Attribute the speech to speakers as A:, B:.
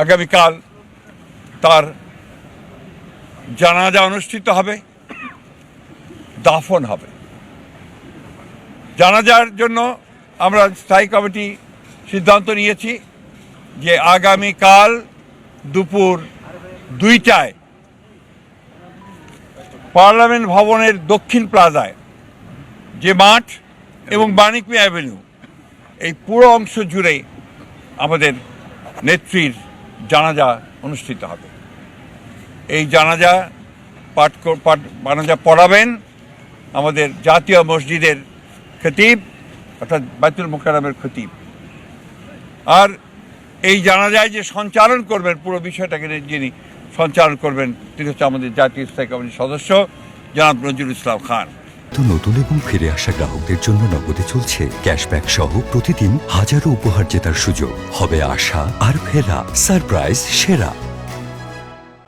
A: আগামীকাল তার জানাজা অনুষ্ঠিত হবে, দাফন হবে। জানাজার জন্য আমরা স্থায়ী কমিটি সিদ্ধান্ত নিয়েছি যে আগামীকাল দুপুর 2টায় পার্লামেন্ট ভবনের দক্ষিণ প্লাজায় যে মাঠ এবং বাণিক মিয়া অ্যাভিনিউ, এই পুরো অংশ জুড়ে আমাদের নেত্রীর জানাজা অনুষ্ঠিত হবে। এই জানাজা পড়াবেন আমাদের জাতীয় মসজিদের খতিব, অর্থাৎ বাইতুল মোকাররমের খতিব। আর এই জানাজায় যে সঞ্চালন করবেন, পুরো বিষয়টাকে যিনি সঞ্চালন করবেন, তিনি হচ্ছে আমাদের জাতীয় স্থায়ী কমিটির সদস্য জনাব নজরুল ইসলাম খান।
B: নতুন এবং ফিরে আসা গ্রাহকদের জন্য নগদে চলছে ক্যাশব্যাক সহ প্রতিদিন হাজারো উপহার জেতার সুযোগ। হবে আশা আর ফেরা, সারপ্রাইজ সেরা।